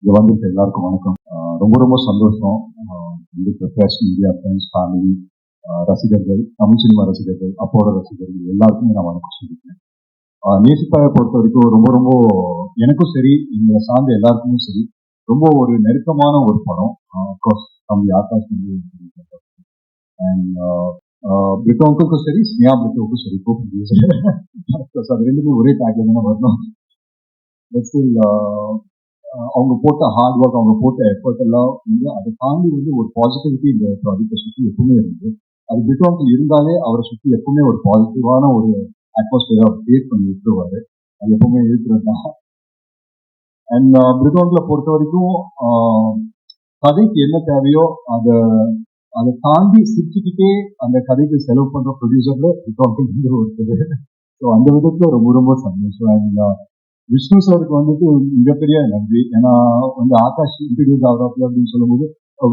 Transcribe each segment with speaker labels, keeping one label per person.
Speaker 1: இங்கே வந்துட்டு எல்லாருக்கும் வணக்கம். ரொம்ப ரொம்ப சந்தோஷம். இந்த பிரஸ் மீடியா ஃப்ரெண்ட்ஸ் ஃபேமிலி ரசிகர்கள், தமிழ் சினிமா ரசிகர்கள், அப்போட ரசிகர்கள் எல்லாருக்குமே நான் வணக்கம் சொல்லிக்கிறேன். நேசிப்பாயை பொறுத்த வரைக்கும் ரொம்ப ரொம்ப எனக்கும் சரி, இங்கே சார்ந்த எல்லாருக்குமே சரி, ரொம்ப ஒரு நெருக்கமான ஒரு படம். அப்கோர்ஸ் தம்பி ஆகாஷ் வந்து அண்ட் பிரிட்டோவுக்கும் சரி, ஸ்னேஹா பிரிட்டோவுக்கும் சரி, அது ரெண்டுமே ஒரே டேக்ல தானே வரணும். அவங்க போட்ட ஹார்ட் ஒர்க், அவங்க போட்ட எஃபர்ட் எல்லாம் வந்து அதை தாண்டி வந்து ஒரு பாசிட்டிவிட்டி இந்த ப்ராஜெக்டை சுற்றி எப்பவுமே இருந்தது. அது பிரிட்டோவில் இருந்தாலே அவரை சுற்றி எப்பவுமே ஒரு பாசிட்டிவான ஒரு அட்மாஸ்பியரை அவர் கிரியேட் பண்ணி விட்டுருவாரு. அது எப்பவுமே இருக்கிறது தான். அண்ட் பிரிட்டோவில் பொறுத்த வரைக்கும் கதைக்கு என்ன தேவையோ அதை தாண்டி சிரிச்சுக்கிட்டே அந்த கதைக்கு செலவு பண்ற ப்ரொடியூசர்ல பிரிட்டோவில் ஒருத்தர். ஸோ அந்த விதத்துல ரொம்ப ரொம்ப சந்தோஷம். அண்ட் விஷ்ணு சாருக்கு வந்துட்டு மிகப்பெரிய நன்றி. ஏன்னா வந்து ஆகாஷ் இன்ட்ரடியூஸ் ஆகிறாப்ல அப்படின்னு சொல்லும்போது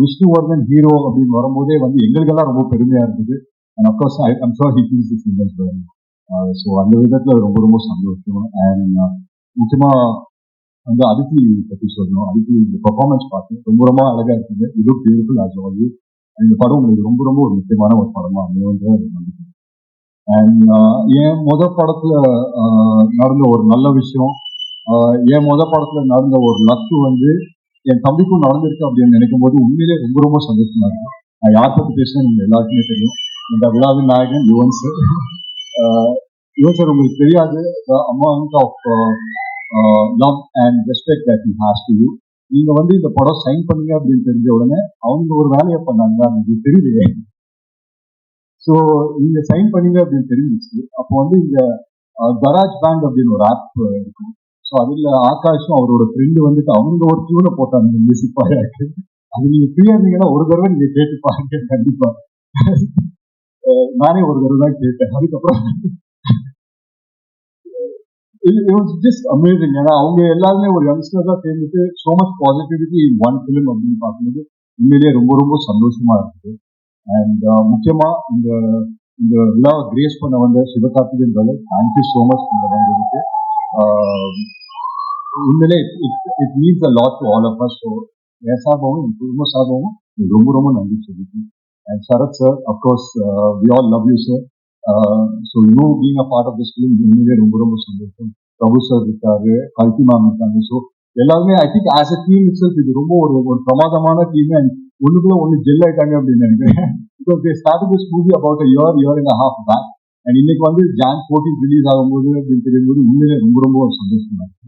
Speaker 1: விஷ்ணுவர்தன் ஹீரோ அப்படின்னு வரும்போதே வந்து எங்களுக்கெல்லாம் ரொம்ப பெருமையா இருந்தது. And of course I'm sure he feels this in us as. Well அந்த விதத்துல ரொம்ப ரொம்ப சந்தோஷம். அண்ட் முக்கியமா வந்து அதித்தி பற்றி சொல்லணும். அதித்தி இந்த பெர்ஃபார்மன்ஸ் பார்த்து ரொம்ப ரொம்ப அழகா இருக்குது. You look beautiful as always. இந்த படம் உங்களுக்கு ரொம்ப ரொம்ப ஒரு முக்கியமான ஒரு படமா அமையுன்ற நம்பிக்கை. அண்ட் என் படத்துல நடந்த ஒரு நல்ல விஷயம், என் படத்துல நடந்த ஒரு லக்கு வந்து என் தம்பிக்கும் நடந்திருக்கு அப்படின்னு நினைக்கும் போது உண்மையிலே ரொம்ப ரொம்ப சந்தோஷமா இருக்கு. நான் யார் பத்தி பேசுறேன் நீங்க எல்லாருக்குமே தெரியும். இந்த விழாவின் நாயகன் யுவன் சார். யுவன் சார் உங்களுக்கு தெரியாது, amount of love and respect that he has to you. நீங்க வந்து இந்த படம் சைன் பண்ணீங்க அப்படின்னு தெரிஞ்ச உடனே அவங்க ஒரு வேலையை பண்ணாங்க, அது தெரியலையே. ஸோ நீங்க சைன் பண்ணீங்க அப்படின்னு தெரிஞ்சிச்சு. அப்போ வந்து இந்த கராஜ் பேண்ட் அப்படின்னு ஒரு ஆப் இருக்கும். ஸோ அதுல ஆகாஷும் அவரோட ஃப்ரெண்டு வந்துட்டு அவங்க ஒரு டியூனை போட்டாங்க மியூசிக் பாயாக்கு. அது நீங்க ஃப்ரீயா இருந்தீங்கன்னா ஒரு தடவை நீங்க கேட்டு பாருங்க கண்டிப்பா. நானே ஒரு தடவை தான் கேட்டேன். அதுக்கப்புறம் ஜஸ்ட் அமேசிங். ஏன்னா அவங்க எல்லாருமே ஒரு யங்ஸ்டர் தான் சேர்ந்துட்டு so much positivity in one film அப்படின்னு பார்க்கும்போது உண்மையிலேயே ரொம்ப ரொம்ப சந்தோஷமா இருக்குது. அண்ட் முக்கியமா இந்த விழா கிரேஸ் பண்ண வந்த Sivakarthikeyan brother, thank you so much இந்த வந்ததுக்கு. உண்மையிலே it means a lot to all of us. So என் சார்பாகவும் என் குடும்ப சார்பாகவும் ரொம்ப ரொம்ப நன்றி சொல்லிட்டு. And Sarath sir, of course we all love you sir. So you being a part of this film உண்மையிலே ரொம்ப ரொம்ப சந்தோஷம். பிரபு சார் இருக்காரு, கல்கி மேம் இருக்காங்க. ஸோ எல்லாருமே I think as a team it's இது ரொம்ப ஒரு பிரமாதமான டீம். அண்ட் ஒண்ணுக்குள்ள ஒண்ணு ஜெல் ஆயிட்டாங்க அப்படின்னு நினைக்கிறேன். Because they started this movie about a year and a half back. And இன்னைக்கு வந்து Jan 14 ரிலீஸ் ஆகும்போது அப்படின்னு தெரியும்போது உண்மையிலே ரொம்ப ரொம்ப சந்தோஷமா இருக்கு.